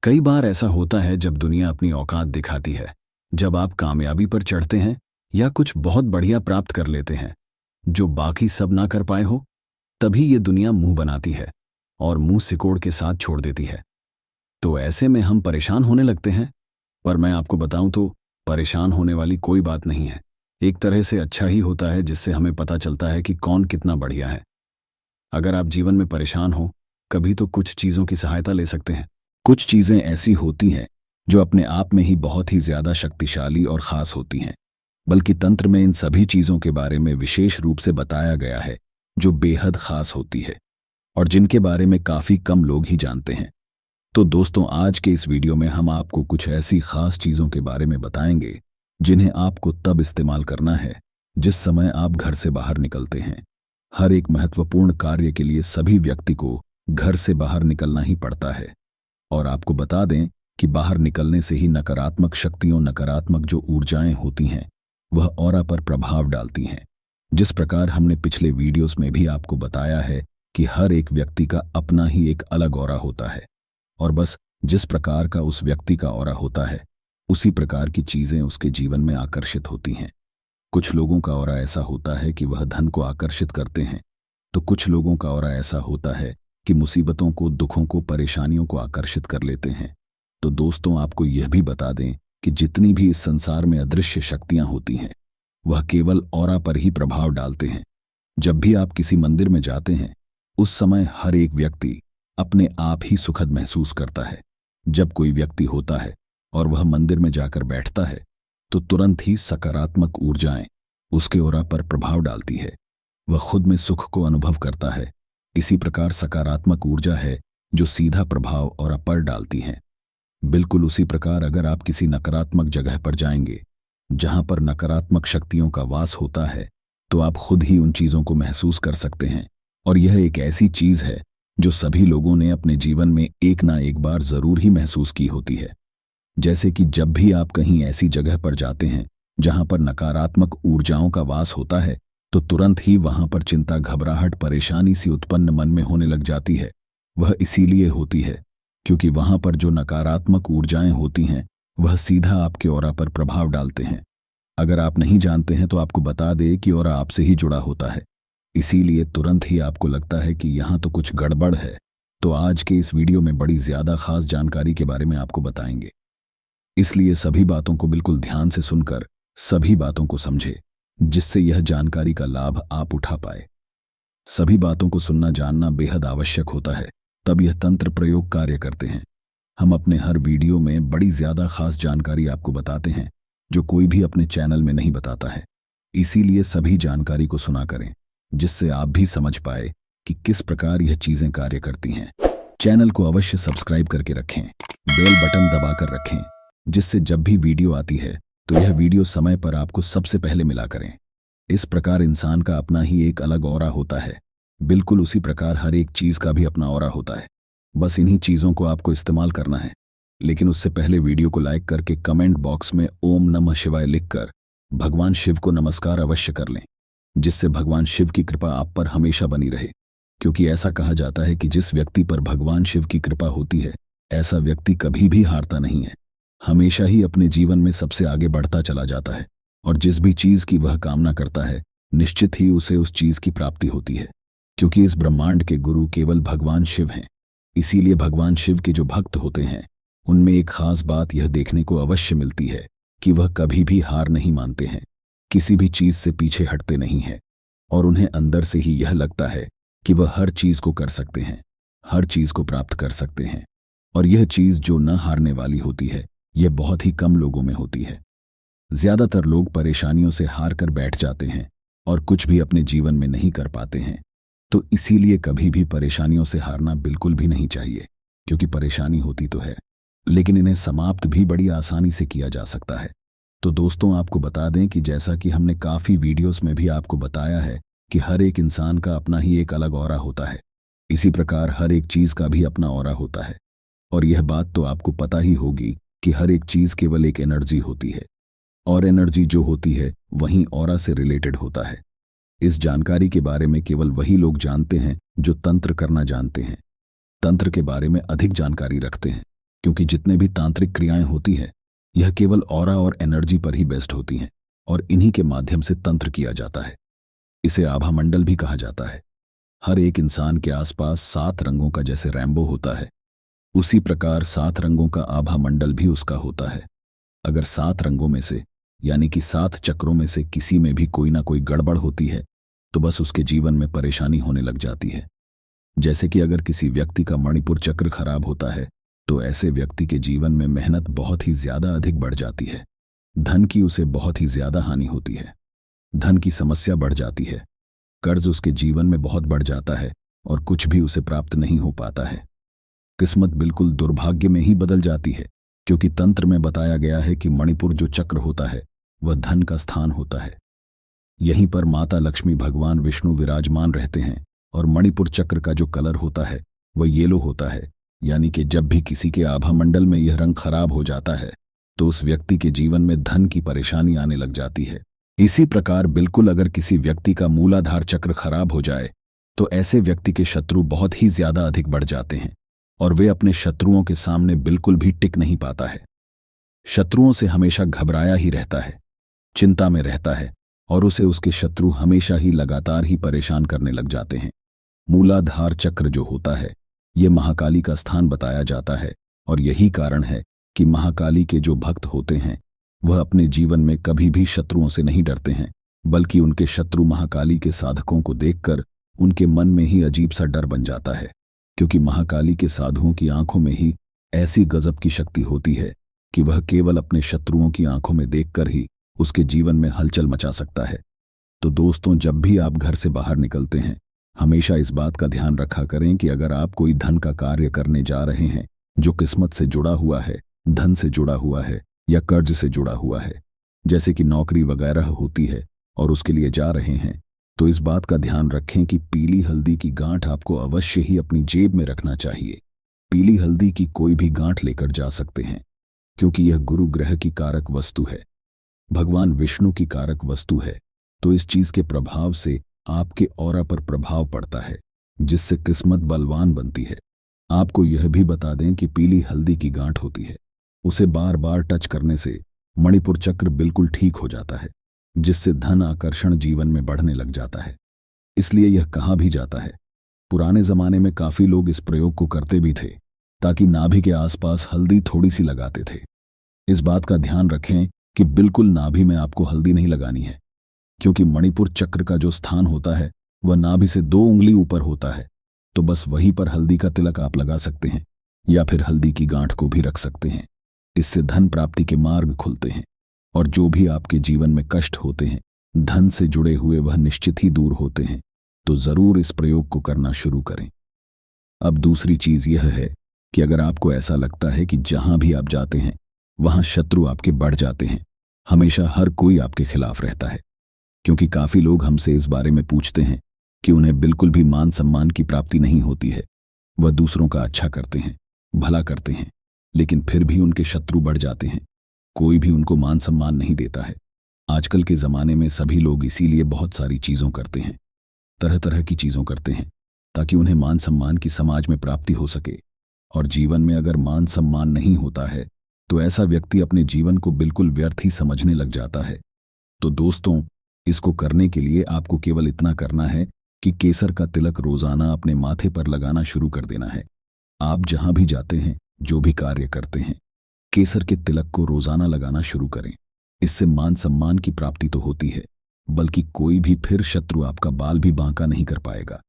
कई बार ऐसा होता है जब दुनिया अपनी औकात दिखाती है, जब आप कामयाबी पर चढ़ते हैं या कुछ बहुत बढ़िया प्राप्त कर लेते हैं जो बाकी सब ना कर पाए हो, तभी ये दुनिया मुंह बनाती है और मुंह सिकोड़ के साथ छोड़ देती है। तो ऐसे में हम परेशान होने लगते हैं। पर मैं आपको बताऊं तो परेशान होने वाली कोई बात नहीं है। एक तरह से अच्छा ही होता है, जिससे हमें पता चलता है कि कौन कितना बढ़िया है। अगर आप जीवन में परेशान हो कभी, तो कुछ चीज़ों की सहायता ले सकते हैं। कुछ चीज़ें ऐसी होती हैं जो अपने आप में ही बहुत ही ज़्यादा शक्तिशाली और ख़ास होती हैं, बल्कि तंत्र में इन सभी चीज़ों के बारे में विशेष रूप से बताया गया है जो बेहद ख़ास होती है और जिनके बारे में काफ़ी कम लोग ही जानते हैं। तो दोस्तों, आज के इस वीडियो में हम आपको कुछ ऐसी ख़ास चीज़ों के बारे में बताएंगे जिन्हें आपको तब इस्तेमाल करना है जिस समय आप घर से बाहर निकलते हैं। हर एक महत्वपूर्ण कार्य के लिए सभी व्यक्ति को घर से बाहर निकलना ही पड़ता है, और आपको बता दें कि बाहर निकलने से ही नकारात्मक शक्तियों, नकारात्मक जो ऊर्जाएं होती हैं, वह ऑरा पर प्रभाव डालती हैं। जिस प्रकार हमने पिछले वीडियोस में भी आपको बताया है कि हर एक व्यक्ति का अपना ही एक अलग ऑरा होता है, और बस जिस प्रकार का उस व्यक्ति का ऑरा होता है, उसी प्रकार की चीज़ें उसके जीवन में आकर्षित होती हैं। कुछ लोगों का ऑरा ऐसा होता है कि वह धन को आकर्षित करते हैं, तो कुछ लोगों का ऑरा ऐसा होता है कि मुसीबतों को, दुखों को, परेशानियों को आकर्षित कर लेते हैं। तो दोस्तों, आपको यह भी बता दें कि जितनी भी इस संसार में अदृश्य शक्तियां होती हैं, वह केवल ऑरा पर ही प्रभाव डालते हैं। जब भी आप किसी मंदिर में जाते हैं, उस समय हर एक व्यक्ति अपने आप ही सुखद महसूस करता है। जब कोई व्यक्ति होता है और वह मंदिर में जाकर बैठता है, तो तुरंत ही सकारात्मक ऊर्जाएं उसके ऑरा पर प्रभाव डालती है। वह खुद में सुख को अनुभव करता है। इसी प्रकार सकारात्मक ऊर्जा है जो सीधा प्रभाव ऑरा पर डालती है। बिल्कुल उसी प्रकार अगर आप किसी नकारात्मक जगह पर जाएंगे जहां पर नकारात्मक शक्तियों का वास होता है, तो आप खुद ही उन चीज़ों को महसूस कर सकते हैं। और यह एक ऐसी चीज़ है जो सभी लोगों ने अपने जीवन में एक ना एक बार ज़रूर ही महसूस की होती है। जैसे कि जब भी आप कहीं ऐसी जगह पर जाते हैं जहां पर नकारात्मक ऊर्जाओं का वास होता है, तो तुरंत ही वहां पर चिंता, घबराहट, परेशानी सी उत्पन्न मन में होने लग जाती है। वह इसीलिए होती है क्योंकि वहां पर जो नकारात्मक ऊर्जाएं होती हैं, वह सीधा आपके ऑरा पर प्रभाव डालते हैं। अगर आप नहीं जानते हैं तो आपको बता दें कि ऑरा आपसे ही जुड़ा होता है, इसीलिए तुरंत ही आपको लगता है कि यहाँ तो कुछ गड़बड़ है। तो आज के इस वीडियो में बड़ी ज़्यादा खास जानकारी के बारे में आपको बताएंगे, इसलिए सभी बातों को बिल्कुल ध्यान से सुनकर सभी बातों को समझे, जिससे यह जानकारी का लाभ आप उठा पाए। सभी बातों को सुनना, जानना बेहद आवश्यक होता है, तब यह तंत्र प्रयोग कार्य करते हैं। हम अपने हर वीडियो में बड़ी ज़्यादा खास जानकारी आपको बताते हैं जो कोई भी अपने चैनल में नहीं बताता है। इसीलिए सभी जानकारी को सुना करें, जिससे आप भी समझ पाए कि किस प्रकार यह चीज़ें कार्य करती हैं। चैनल को अवश्य सब्सक्राइब करके रखें, बेल बटन दबाकर रखें, जिससे जब भी वीडियो आती है तो यह वीडियो समय पर आपको सबसे पहले मिला करें। इस प्रकार इंसान का अपना ही एक अलग ऑरा होता है। बिल्कुल उसी प्रकार हर एक चीज़ का भी अपना ऑरा होता है। बस इन्हीं चीज़ों को आपको इस्तेमाल करना है। लेकिन उससे पहले वीडियो को लाइक करके कमेंट बॉक्स में ओम नमः शिवाय लिखकर भगवान शिव को नमस्कार अवश्य कर लें, जिससे भगवान शिव की कृपा आप पर हमेशा बनी रहे। क्योंकि ऐसा कहा जाता है कि जिस व्यक्ति पर भगवान शिव की कृपा होती है, ऐसा व्यक्ति कभी भी हारता नहीं है, हमेशा ही अपने जीवन में सबसे आगे बढ़ता चला जाता है। और जिस भी चीज़ की वह कामना करता है, निश्चित ही उसे उस चीज़ की प्राप्ति होती है। क्योंकि इस ब्रह्मांड के गुरु केवल भगवान शिव हैं। इसीलिए भगवान शिव के जो भक्त होते हैं, उनमें एक खास बात यह देखने को अवश्य मिलती है कि वह कभी भी हार नहीं मानते हैं, किसी भी चीज़ से पीछे हटते नहीं हैं, और उन्हें अंदर से ही यह लगता है कि वह हर चीज़ को कर सकते हैं, हर चीज़ को प्राप्त कर सकते हैं। और यह चीज़ जो न हारने वाली होती है, यह बहुत ही कम लोगों में होती है। ज़्यादातर लोग परेशानियों से हार कर बैठ जाते हैं और कुछ भी अपने जीवन में नहीं कर पाते हैं। तो इसीलिए कभी भी परेशानियों से हारना बिल्कुल भी नहीं चाहिए, क्योंकि परेशानी होती तो है, लेकिन इन्हें समाप्त भी बड़ी आसानी से किया जा सकता है। तो दोस्तों, आपको बता दें कि जैसा कि हमने काफ़ी वीडियोस में भी आपको बताया है कि हर एक इंसान का अपना ही एक अलग ऑरा होता है, इसी प्रकार हर एक चीज़ का भी अपना ऑरा होता है। और यह बात तो आपको पता ही होगी कि हर एक चीज़ केवल एक एनर्जी होती है, और एनर्जी जो होती है वहीं ऑरा से रिलेटेड होता है। इस जानकारी के बारे में केवल वही लोग जानते हैं जो तंत्र करना जानते हैं, तंत्र के बारे में अधिक जानकारी रखते हैं। क्योंकि जितने भी तांत्रिक क्रियाएं होती हैं यह केवल ऑरा और एनर्जी पर ही बेस्ड होती हैं और इन्हीं के माध्यम से तंत्र किया जाता है। इसे आभा मंडल भी कहा जाता है। हर एक इंसान के आसपास 7 रंगों का जैसे रैम्बो होता है, उसी प्रकार 7 रंगों का आभा मंडल भी उसका होता है। अगर 7 रंगों में से यानी कि 7 चक्रों में से किसी में भी कोई ना कोई गड़बड़ होती है तो बस उसके जीवन में परेशानी होने लग जाती है। जैसे कि अगर किसी व्यक्ति का मणिपुर चक्र खराब होता है तो ऐसे व्यक्ति के जीवन में मेहनत बहुत ही ज्यादा अधिक बढ़ जाती है, धन की उसे बहुत ही ज्यादा हानि होती है, धन की समस्या बढ़ जाती है, कर्ज उसके जीवन में बहुत बढ़ जाता है और कुछ भी उसे प्राप्त नहीं हो पाता है। किस्मत बिल्कुल दुर्भाग्य में ही बदल जाती है, क्योंकि तंत्र में बताया गया है कि मणिपुर जो चक्र होता है वह धन का स्थान होता है। यहीं पर माता लक्ष्मी भगवान विष्णु विराजमान रहते हैं और मणिपुर चक्र का जो कलर होता है वह येलो होता है, यानी कि जब भी किसी के आभा मंडल में यह रंग खराब हो जाता है तो उस व्यक्ति के जीवन में धन की परेशानी आने लग जाती है। इसी प्रकार बिल्कुल अगर किसी व्यक्ति का मूलाधार चक्र खराब हो जाए तो ऐसे व्यक्ति के शत्रु बहुत ही ज्यादा अधिक बढ़ जाते हैं और वे अपने शत्रुओं के सामने बिल्कुल भी टिक नहीं पाता है। शत्रुओं से हमेशा घबराया ही रहता है, चिंता में रहता है और उसे उसके शत्रु हमेशा ही लगातार ही परेशान करने लग जाते हैं। मूलाधार चक्र जो होता है ये महाकाली का स्थान बताया जाता है और यही कारण है कि महाकाली के जो भक्त होते हैं वह अपने जीवन में कभी भी शत्रुओं से नहीं डरते हैं, बल्कि उनके शत्रु महाकाली के साधकों को देखकर उनके मन में ही अजीब सा डर बन जाता है, क्योंकि महाकाली के साधुओं की आंखों में ही ऐसी गजब की शक्ति होती है कि वह केवल अपने शत्रुओं की आंखों में देखकर ही उसके जीवन में हलचल मचा सकता है। तो दोस्तों, जब भी आप घर से बाहर निकलते हैं हमेशा इस बात का ध्यान रखा करें कि अगर आप कोई धन का कार्य करने जा रहे हैं जो किस्मत से जुड़ा हुआ है, धन से जुड़ा हुआ है या कर्ज से जुड़ा हुआ है, जैसे कि नौकरी वगैरह होती है और उसके लिए जा रहे हैं, तो इस बात का ध्यान रखें कि पीली हल्दी की गांठ आपको अवश्य ही अपनी जेब में रखना चाहिए। पीली हल्दी की कोई भी गांठ लेकर जा सकते हैं, क्योंकि यह गुरु ग्रह की कारक वस्तु है, भगवान विष्णु की कारक वस्तु है। तो इस चीज के प्रभाव से आपके ऑरा पर प्रभाव पड़ता है, जिससे किस्मत बलवान बनती है। आपको यह भी बता दें कि पीली हल्दी की गांठ होती है, उसे बार बार टच करने से मणिपुर चक्र बिल्कुल ठीक हो जाता है, जिससे धन आकर्षण जीवन में बढ़ने लग जाता है। इसलिए यह कहा भी जाता है, पुराने जमाने में काफी लोग इस प्रयोग को करते भी थे, ताकि नाभि के आसपास हल्दी थोड़ी सी लगाते थे। इस बात का ध्यान रखें कि बिल्कुल नाभि में आपको हल्दी नहीं लगानी है, क्योंकि मणिपुर चक्र का जो स्थान होता है वह नाभि से 2 उंगली ऊपर होता है। तो बस वहीं पर हल्दी का तिलक आप लगा सकते हैं या फिर हल्दी की गांठ को भी रख सकते हैं। इससे धन प्राप्ति के मार्ग खुलते हैं और जो भी आपके जीवन में कष्ट होते हैं धन से जुड़े हुए वह निश्चित ही दूर होते हैं। तो जरूर इस प्रयोग को करना शुरू करें। अब दूसरी चीज यह है कि अगर आपको ऐसा लगता है कि जहां भी आप जाते हैं वहां शत्रु आपके बढ़ जाते हैं, हमेशा हर कोई आपके खिलाफ रहता है, क्योंकि काफी लोग हमसे इस बारे में पूछते हैं कि उन्हें बिल्कुल भी मान सम्मान की प्राप्ति नहीं होती है। वह दूसरों का अच्छा करते हैं, भला करते हैं, लेकिन फिर भी उनके शत्रु बढ़ जाते हैं, कोई भी उनको मान सम्मान नहीं देता है। आजकल के ज़माने में सभी लोग इसीलिए बहुत सारी चीज़ों करते हैं, तरह तरह की चीज़ों करते हैं, ताकि उन्हें मान सम्मान की समाज में प्राप्ति हो सके। और जीवन में अगर मान सम्मान नहीं होता है तो ऐसा व्यक्ति अपने जीवन को बिल्कुल व्यर्थ ही समझने लग जाता है। तो दोस्तों, इसको करने के लिए आपको केवल इतना करना है कि केसर का तिलक रोजाना अपने माथे पर लगाना शुरू कर देना है। आप जहां भी जाते हैं, जो भी कार्य करते हैं, केसर के तिलक को रोजाना लगाना शुरू करें। इससे मान सम्मान की प्राप्ति तो होती है, बल्कि कोई भी फिर शत्रु आपका बाल भी बांका नहीं कर पाएगा।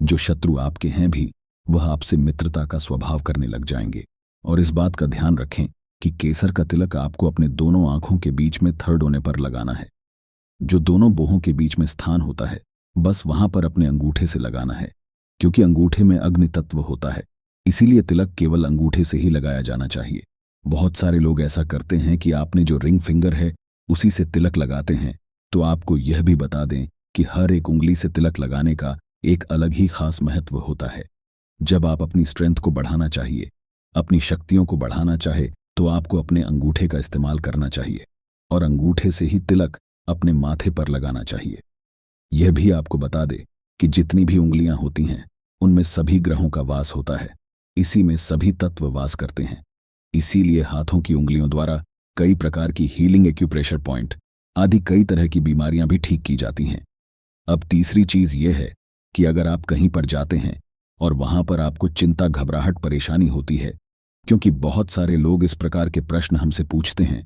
जो शत्रु आपके हैं भी वह आपसे मित्रता का स्वभाव करने लग जाएंगे। और इस बात का ध्यान रखें कि केसर का तिलक आपको अपने दोनों आंखों के बीच में थर्ड होने पर लगाना है। जो दोनों बोहों के बीच में स्थान होता है बस वहां पर अपने अंगूठे से लगाना है, क्योंकि अंगूठे में अग्नि तत्व होता है, इसीलिए तिलक केवल अंगूठे से ही लगाया जाना चाहिए। बहुत सारे लोग ऐसा करते हैं कि आपने जो रिंग फिंगर है उसी से तिलक लगाते हैं। तो आपको यह भी बता दें कि हर एक उंगली से तिलक लगाने का एक अलग ही खास महत्व होता है। जब आप अपनी स्ट्रेंथ को बढ़ाना चाहिए, अपनी शक्तियों को बढ़ाना चाहे, तो आपको अपने अंगूठे का इस्तेमाल करना चाहिए और अंगूठे से ही तिलक अपने माथे पर लगाना चाहिए। यह भी आपको बता दे कि जितनी भी उंगलियां होती हैं उनमें सभी ग्रहों का वास होता है, इसी में सभी तत्व वास करते हैं। इसीलिए हाथों की उंगलियों द्वारा कई प्रकार की हीलिंग, एक्यूप्रेशर पॉइंट आदि कई तरह की बीमारियां भी ठीक की जाती हैं। अब तीसरी चीज ये है कि अगर आप कहीं पर जाते हैं और वहां पर आपको चिंता, घबराहट, परेशानी होती है, क्योंकि बहुत सारे लोग इस प्रकार के प्रश्न हमसे पूछते हैं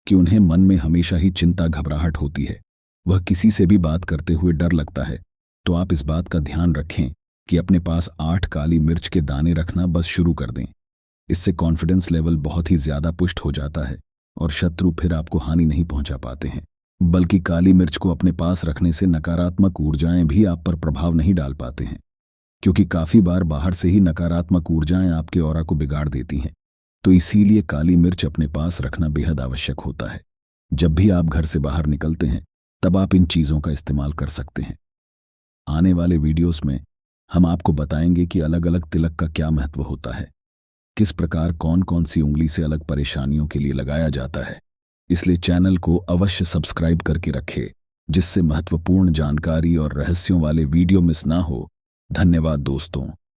कि उन्हें मन में हमेशा ही चिंता, घबराहट होती है, वह किसी से भी बात करते हुए डर लगता है, तो आप इस बात का ध्यान रखें कि अपने पास 8 काली मिर्च के दाने रखना बस शुरू कर दें। इससे कॉन्फिडेंस लेवल बहुत ही ज्यादा पुष्ट हो जाता है और शत्रु फिर आपको हानि नहीं पहुंचा पाते हैं। बल्कि काली मिर्च को अपने पास रखने से नकारात्मक ऊर्जाएं भी आप पर प्रभाव नहीं डाल पाते हैं, क्योंकि काफी बार बाहर से ही नकारात्मक ऊर्जाएं आपके ऑरा को बिगाड़ देती हैं। तो इसीलिए काली मिर्च अपने पास रखना बेहद आवश्यक होता है। जब भी आप घर से बाहर निकलते हैं तब आप इन चीजों का इस्तेमाल कर सकते हैं। आने वाले वीडियोस में हम आपको बताएंगे कि अलग अलग तिलक का क्या महत्व होता है, किस प्रकार कौन कौन सी उंगली से अलग परेशानियों के लिए लगाया जाता है। इसलिए चैनल को अवश्य सब्सक्राइब करके रखें, जिससे महत्वपूर्ण जानकारी और रहस्यों वाले वीडियो मिस ना हो। धन्यवाद दोस्तों।